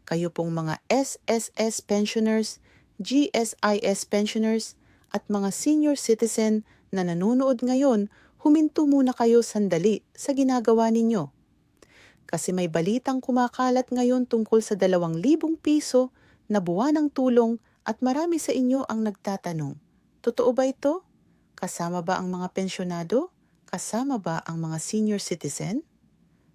kayo pong mga SSS pensioners, GSIS pensioners, at mga senior citizen na nanonood ngayon, huminto muna kayo sandali sa ginagawa ninyo. Kasi may balitang kumakalat ngayon tungkol sa 2,000 piso na buwanang tulong at marami sa inyo ang nagtatanong, totoo ba ito? Kasama ba ang mga pensyonado? Kasama ba ang mga senior citizen?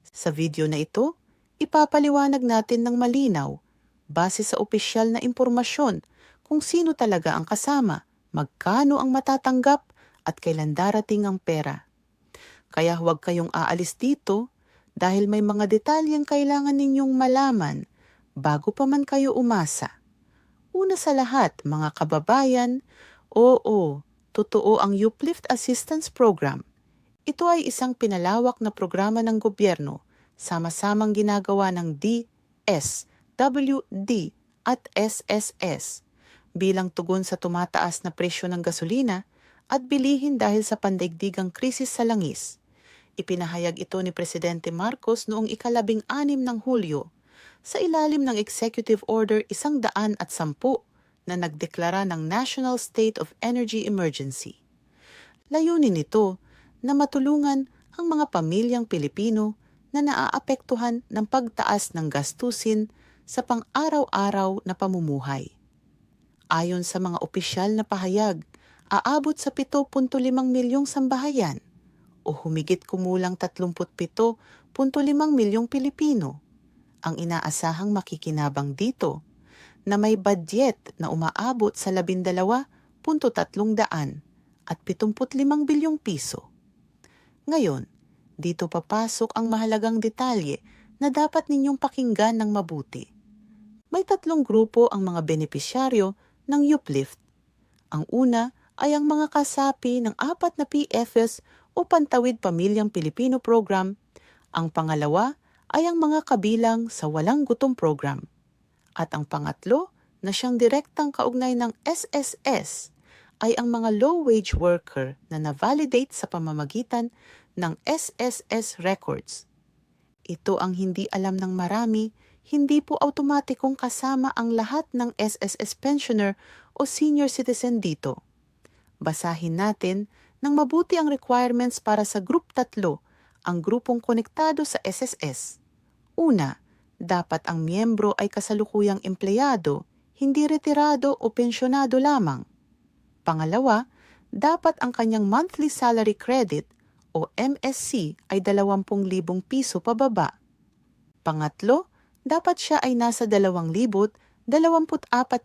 Sa video na ito, ipapaliwanag natin ng malinaw, base sa opisyal na impormasyon, kung sino talaga ang kasama, magkano ang matatanggap, at kailan darating ang pera. Kaya huwag kayong aalis dito dahil may mga detalyeng kailangan ninyong malaman bago pa man kayo umasa. Una sa lahat, mga kababayan, oo, totoo ang Uplift Assistance Program. Ito ay isang pinalawak na programa ng gobyerno, sama-samang ginagawa ng DS, WD at SSS bilang tugon sa tumataas na presyo ng gasolina at bilihin dahil sa pandaigdigang krisis sa langis. Ipinahayag ito ni Presidente Marcos noong 16 ng Hulyo sa ilalim ng Executive Order 110 na nagdeklara ng National State of Energy Emergency. Layunin nito na matulungan ang mga pamilyang Pilipino na naaapektuhan ng pagtaas ng gastusin sa pang-araw-araw na pamumuhay. Ayon sa mga opisyal na pahayag, aabot sa 7.5 milyong sambahayan o humigit kumulang 37.5 milyong Pilipino ang inaasahang makikinabang dito na may budget na umaabot sa 12.3 at 75 bilyong piso. Ngayon, dito papasok ang mahalagang detalye na dapat ninyong pakinggan ng mabuti. May 3 grupo ang mga benepisyaryo ng Uplift. Ang una ay ang mga kasapi ng 4 na PFS o Pantawid Pamilyang Pilipino Program. Ang pangalawa ay ang mga kabilang sa Walang Gutom Program. At ang pangatlo na siyang direktang kaugnay ng SSS ay ang mga low-wage worker na na-validate sa pamamagitan ng SSS records. Ito ang hindi alam ng marami, hindi po automatikong kasama ang lahat ng SSS pensioner o senior citizen dito. Basahin natin ng mabuti ang requirements para sa Group 3, ang grupong konektado sa SSS. Una, dapat ang miyembro ay kasalukuyang empleyado, hindi retirado o pensyonado lamang. Pangalawa, dapat ang kanyang monthly salary credit o MSC ay 20,000 piso pababa. Pangatlo, dapat siya ay nasa 2,024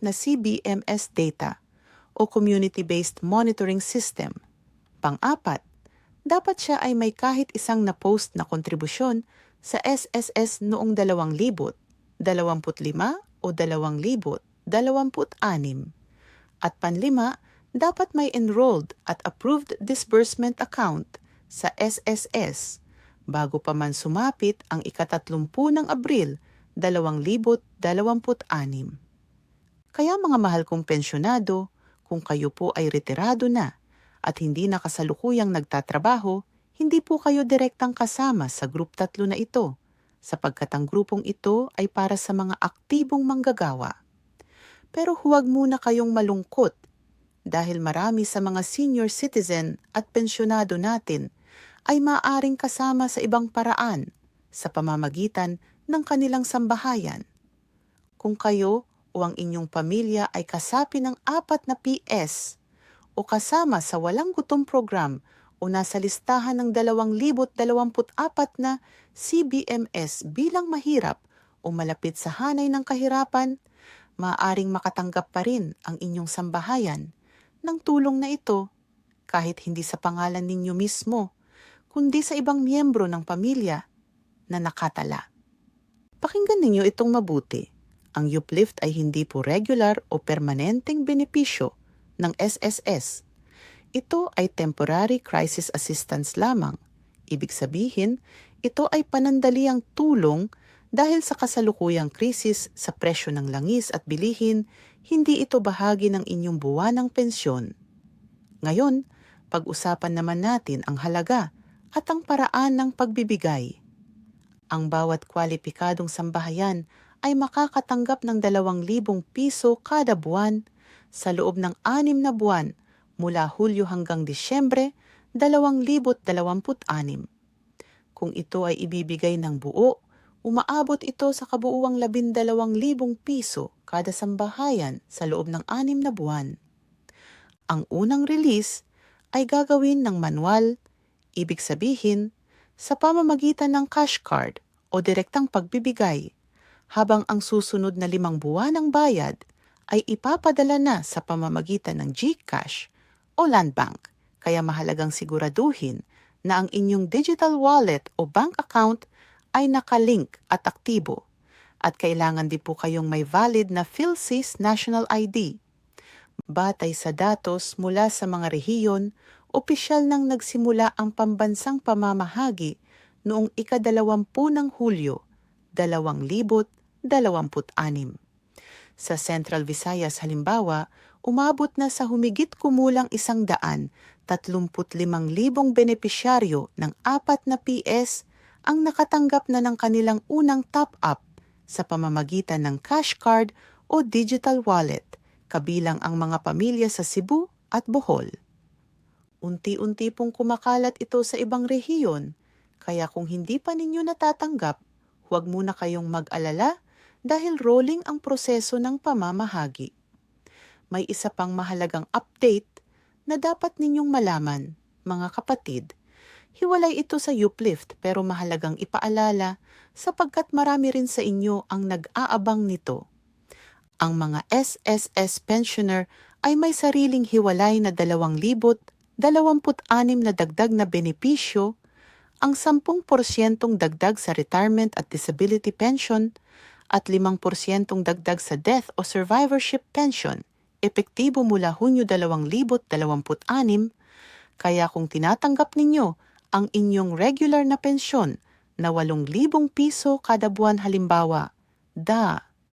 na CBMS data o Community-Based Monitoring System. Pang-apat, dapat siya ay may kahit isang na-post na kontribusyon sa SSS noong 2000, 25 o 2026. At panlima, dapat may enrolled at approved disbursement account sa SSS bago pa man sumapit ang ika-30 ng Abril 2026. Kaya mga mahal kong pensyonado, kung kayo po ay retirado na at hindi na kasalukuyang nagtatrabaho, hindi po kayo direktang kasama sa Group 3 na ito, sapagkat ang grupong ito ay para sa mga aktibong manggagawa. Pero huwag muna kayong malungkot dahil marami sa mga senior citizen at pensyonado natin ay maaaring kasama sa ibang paraan sa pamamagitan ng kanilang sambahayan. Kung kayo o ang inyong pamilya ay kasapi ng 4 na PS o kasama sa Walang Gutom Program o nasa listahan ng 2,024 na CBMS bilang mahirap o malapit sa hanay ng kahirapan, maaaring makatanggap pa rin ang inyong sambahayan ng tulong na ito kahit hindi sa pangalan ninyo mismo, kundi sa ibang miyembro ng pamilya na nakatala. Pakinggan ninyo itong mabuti. Ang Uplift ay hindi po regular o permanenteng benepisyo ng SSS. Ito ay temporary crisis assistance lamang. Ibig sabihin, ito ay panandaliang tulong dahil sa kasalukuyang krisis sa presyo ng langis at bilihin, hindi ito bahagi ng inyong buwanang pensyon. Ngayon, pag-usapan naman natin ang halaga at ang paraan ng pagbibigay. Ang bawat kwalipikadong sambahayan ay makakatanggap ng 2,000 piso kada buwan sa loob ng 6 na buwan mula Hulyo hanggang Disyembre 2026. Kung ito ay ibibigay ng buo, umaabot ito sa kabuuang 12,000 piso kada sambahayan sa loob ng 6 na buwan. Ang unang release ay gagawin ng manual, ibig sabihin, sa pamamagitan ng cash card o direktang pagbibigay, habang ang susunod na 5 buwan ng bayad ay ipapadala na sa pamamagitan ng GCash o Land Bank. Kaya mahalagang siguraduhin na ang inyong digital wallet o bank account ay nakalink at aktibo. At kailangan din po kayong may valid na PhilSys National ID. Batay sa datos mula sa mga rehiyon, opisyal nang nagsimula ang pambansang pamamahagi noong ika-20 ng Hulyo, 2026. Sa Central Visayas halimbawa, umabot na sa humigit kumulang 135,000 benepisyaryo ng 4 na PS ang nakatanggap na ng kanilang unang top-up sa pamamagitan ng cash card o digital wallet, kabilang ang mga pamilya sa Cebu at Bohol. Unti-unti pong kumakalat ito sa ibang rehiyon, kaya kung hindi pa ninyo natatanggap, huwag muna kayong mag-alala dahil rolling ang proseso ng pamamahagi. May isa pang mahalagang update na dapat ninyong malaman, mga kapatid. Hiwalay ito sa Uplift pero mahalagang ipaalala sapagkat marami rin sa inyo ang nag-aabang nito. Ang mga SSS pensioner ay may sariling hiwalay na 2,026 na dagdag na benepisyo, ang 10% dagdag sa retirement at disability pension at 5% dagdag sa death o survivorship pension, epektibo mula Hunyo 2026, kaya kung tinatanggap ninyo ang inyong regular na pensyon na 8,000 piso kada buwan halimbawa,